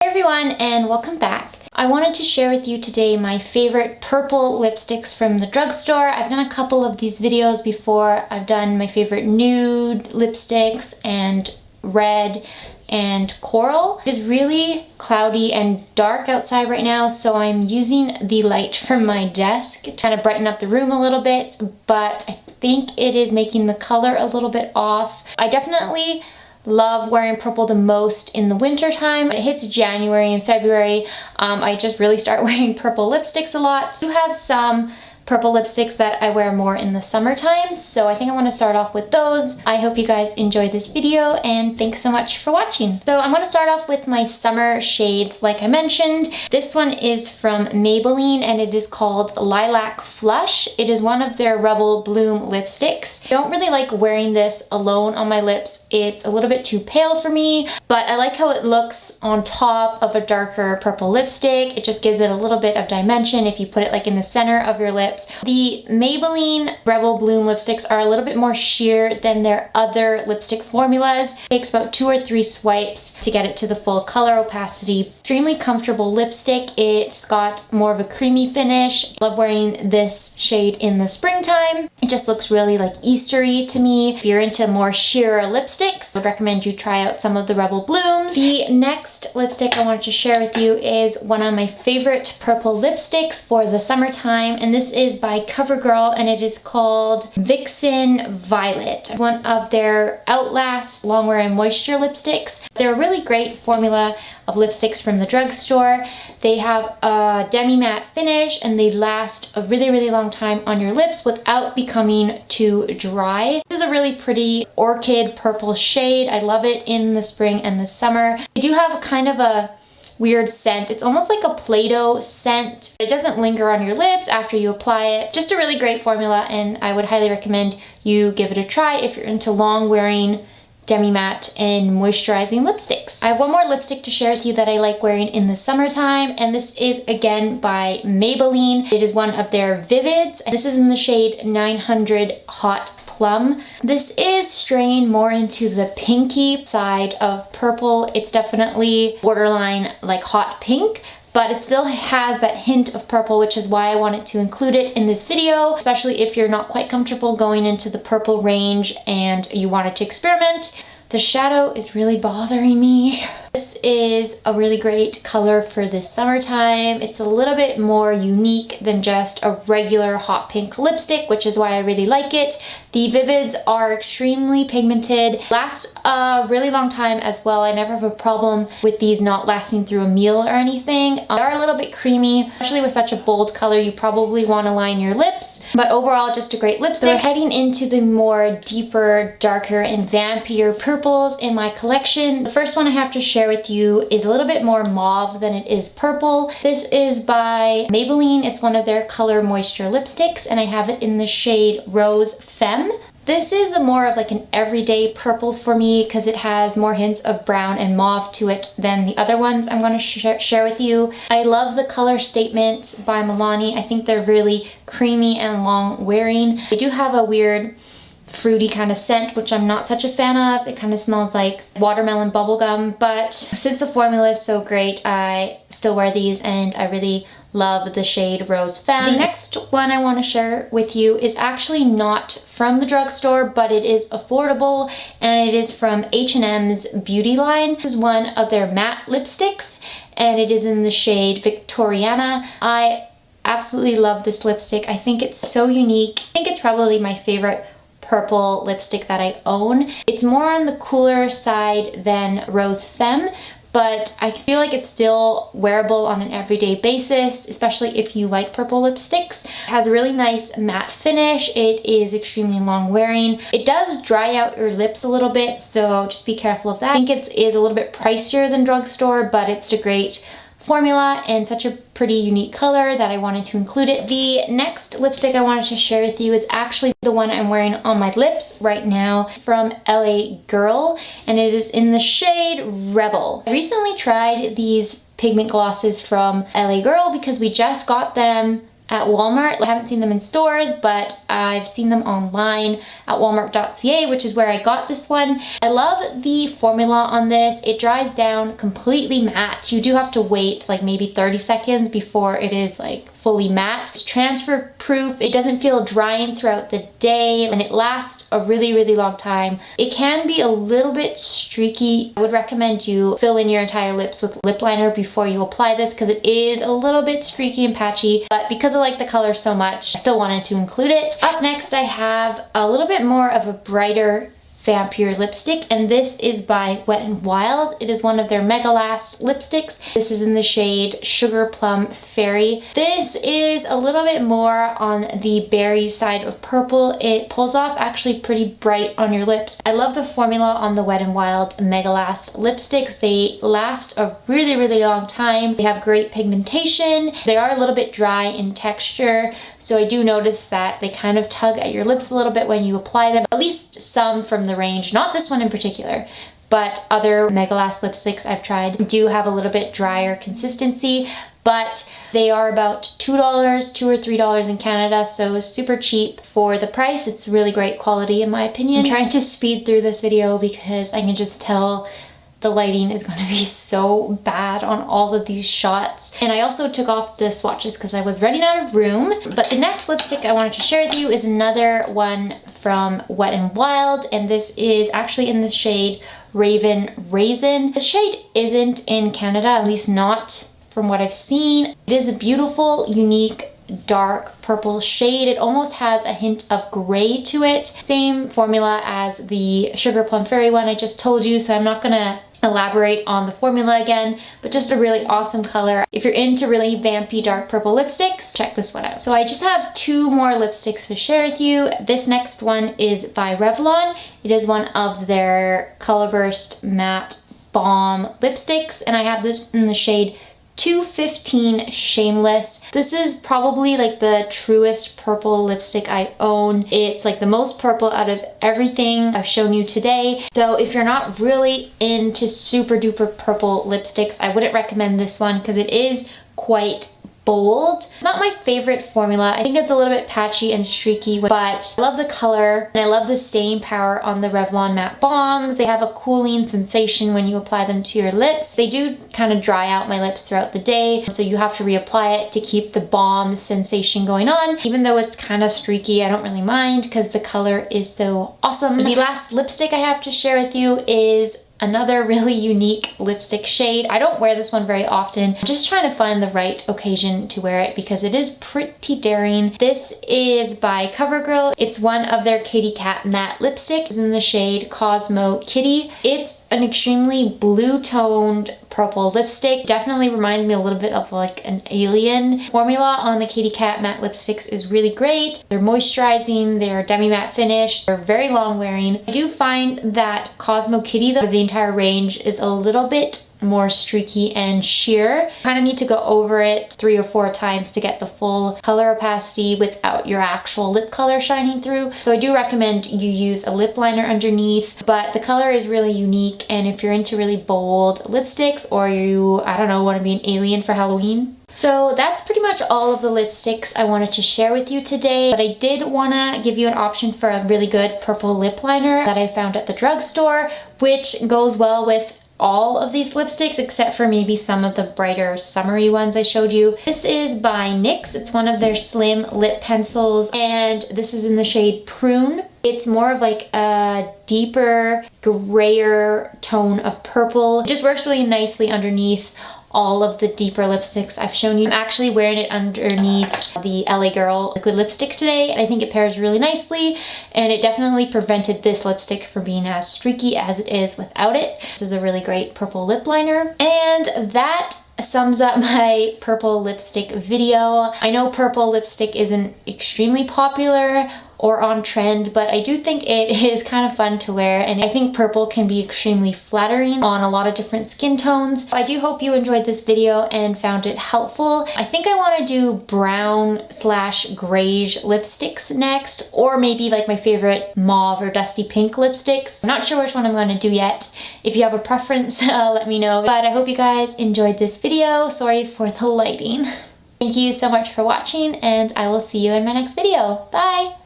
everyone, and welcome back. I wanted to share with you today my favorite purple lipsticks from the drugstore. I've done a couple of these videos before. I've done my favorite nude lipsticks and red and coral. It is really cloudy and dark outside right now, so I'm using the light from my desk to kind of brighten up the room a little bit, but I think it is making the color a little bit off. I definitely love wearing purple the most in the winter time. When it hits January and February, I just really start wearing purple lipsticks a lot. So I do have some purple lipsticks that I wear more in the summertime, so I think I want to start off with those. I hope you guys enjoy this video, and thanks so much for watching. So I'm going to start off with my summer shades like I mentioned. This one is from Maybelline and it is called Lilac Flush. It is one of their Rebel Bloom lipsticks. I don't really like wearing this alone on my lips. It's a little bit too pale for me, but I like how it looks on top of a darker purple lipstick. It just gives it a little bit of dimension if you put it like in the center of your lips. The Maybelline Rebel Bloom lipsticks are a little bit more sheer than their other lipstick formulas. It takes about 2 or 3 swipes to get it to the full color opacity. Extremely comfortable lipstick. It's got more of a creamy finish. I love wearing this shade in the springtime. It just looks really like Eastery to me. If you're into more sheerer lipsticks, I would recommend you try out some of the Rebel Blooms. The next lipstick I wanted to share with you is one of my favorite purple lipsticks for the summertime, and this is by CoverGirl and it is called Vixen Violet. One of their Outlast Longwear and Moisture lipsticks. They're a really great formula of lipsticks from the drugstore. They have a demi-matte finish and they last a really long time on your lips without becoming too dry. This is a really pretty orchid purple shade. I love it in the spring and the summer. They do have kind of a weird scent. It's almost like a Play-Doh scent. It doesn't linger on your lips after you apply it. Just a really great formula, and I would highly recommend you give it a try if you're into long wearing demi-matte and moisturizing lipsticks. I have one more lipstick to share with you that I like wearing in the summertime, and this is again by Maybelline. It is one of their Vivids. This is in the shade 900 Hot Plum. This is straying more into the pinky side of purple. It's definitely borderline like hot pink, but it still has that hint of purple, which is why I wanted to include it in this video, especially if you're not quite comfortable going into the purple range and you wanted to experiment. The shadow is really bothering me. This is a really great color for this summertime. It's a little bit more unique than just a regular hot pink lipstick, which is why I really like it. The Vivids are extremely pigmented, last a really long time as well. I never have a problem with these not lasting through a meal or anything. They are a little bit creamy, especially with such a bold color. You probably want to line your lips, but overall just a great lipstick. So we're heading into the more deeper, darker, and vampier purples in my collection. The first one I have to share with you is a little bit more mauve than it is purple. This is by Maybelline. It's one of their Color Moisture lipsticks, and I have it in the shade Rose Femme. This is a more of like an everyday purple for me because it has more hints of brown and mauve to it than the other ones I'm going to share with you. I love the color statements by Milani. I think they're really creamy and long wearing. They do have a weird fruity kind of scent, which I'm not such a fan of. It kind of smells like watermelon bubblegum, but since the formula is so great, I still wear these and I really love the shade Rose Femme. The next one I want to share with you is actually not from the drugstore, but it is affordable, and it is from H&M's beauty line. This is one of their matte lipsticks and it is in the shade Victoriana. I absolutely love this lipstick. I think it's so unique. I think it's probably my favorite purple lipstick that I own. It's more on the cooler side than Rose Femme, but I feel like it's still wearable on an everyday basis, especially if you like purple lipsticks. It has a really nice matte finish. It is extremely long wearing. It does dry out your lips a little bit, so just be careful of that. I think it is a little bit pricier than drugstore, but it's a great formula and such a pretty unique color that I wanted to include it. The next lipstick I wanted to share with you is actually the one I'm wearing on my lips right now. It's from LA Girl and it is in the shade Rebel. I recently tried these pigment glosses from LA Girl because we just got them at Walmart. I haven't seen them in stores, but I've seen them online at walmart.ca, which is where I got this one. I love the formula on this. It dries down completely matte. You do have to wait like maybe 30 seconds before it is like fully matte. It's transfer proof. It doesn't feel drying throughout the day, and it lasts a really, really long time. It can be a little bit streaky. I would recommend you fill in your entire lips with lip liner before you apply this because it is a little bit streaky and patchy, but because I like the color so much, I still wanted to include it. Up next, I have a little bit more of a brighter vampire lipstick, and this is by Wet n Wild. It is one of their Megalast lipsticks. This is in the shade Sugar Plum Fairy. This is a little bit more on the berry side of purple. It pulls off actually pretty bright on your lips. I love the formula on the Wet n Wild Megalast lipsticks. They last a really, really long time. They have great pigmentation. They are a little bit dry in texture, so I do notice that they kind of tug at your lips a little bit when you apply them. At least some from the range, not this one in particular, but other Megalast lipsticks I've tried do have a little bit drier consistency, but they are about $2, $2 or $3 in Canada, so super cheap for the price. It's really great quality in my opinion. I'm trying to speed through this video because I can just tell the lighting is going to be so bad on all of these shots. And I also took off the swatches because I was running out of room. But the next lipstick I wanted to share with you is another one from Wet n Wild, and this is actually in the shade Ravin Raisin. The shade isn't in Canada, at least not from what I've seen. It is a beautiful, unique, dark purple shade. It almost has a hint of gray to it. Same formula as the Sugar Plum Fairy one I just told you, so I'm not gonna elaborate on the formula again, but just a really awesome color. If you're into really vampy dark purple lipsticks, check this one out. So I just have two more lipsticks to share with you. This next one is by Revlon. It is one of their Colorburst matte balm lipsticks, and I have this in the shade 215 Shameless. This is probably like the truest purple lipstick I own. It's like the most purple out of everything I've shown you today. So if you're not really into super duper purple lipsticks, I wouldn't recommend this one because it is quite bold. It's not my favorite formula. I think it's a little bit patchy and streaky, but I love the color and I love the staying power on the Revlon matte balms. They have a cooling sensation when you apply them to your lips. They do kind of dry out my lips throughout the day, so you have to reapply it to keep the balm sensation going on. Even though it's kind of streaky, I don't really mind because the color is so awesome. The last lipstick I have to share with you is another really unique lipstick shade. I don't wear this one very often. I'm just trying to find the right occasion to wear it because it is pretty daring. This is by CoverGirl. It's one of their Kitty Cat matte lipsticks. It's in the shade Cosmo Kitty. It's an extremely blue toned purple lipstick. Definitely reminds me a little bit of like an alien. Formula on the Kitty Cat matte lipsticks is really great. They're moisturizing, they're demi matte finish, they're very long wearing. I do find that Cosmo Kitty, the entire range, is a little bit more streaky and sheer. Kind of need to go over it 3 or 4 times to get the full color opacity without your actual lip color shining through. So I do recommend you use a lip liner underneath, but the color is really unique, and if you're into really bold lipsticks or you, I don't know, want to be an alien for Halloween. So that's pretty much all of the lipsticks I wanted to share with you today, but I did want to give you an option for a really good purple lip liner that I found at the drugstore, which goes well with all of these lipsticks except for maybe some of the brighter summery ones I showed you. This is by NYX. It's one of their slim lip pencils, and this is in the shade Prune. It's more of like a deeper, grayer tone of purple. It just works really nicely underneath all of the deeper lipsticks I've shown you. I'm actually wearing it underneath the LA Girl liquid lipstick today, and I think it pairs really nicely, and it definitely prevented this lipstick from being as streaky as it is without it. This is a really great purple lip liner, and that sums up my purple lipstick video. I know purple lipstick isn't extremely popular or on trend, but I do think it is kind of fun to wear, and I think purple can be extremely flattering on a lot of different skin tones. I do hope you enjoyed this video and found it helpful. I think I want to do brown / grayish lipsticks next, or maybe like my favorite mauve or dusty pink lipsticks. I'm not sure which one I'm going to do yet. If you have a preference, let me know. But I hope you guys enjoyed this video. Sorry for the lighting. Thank you so much for watching, and I will see you in my next video. Bye!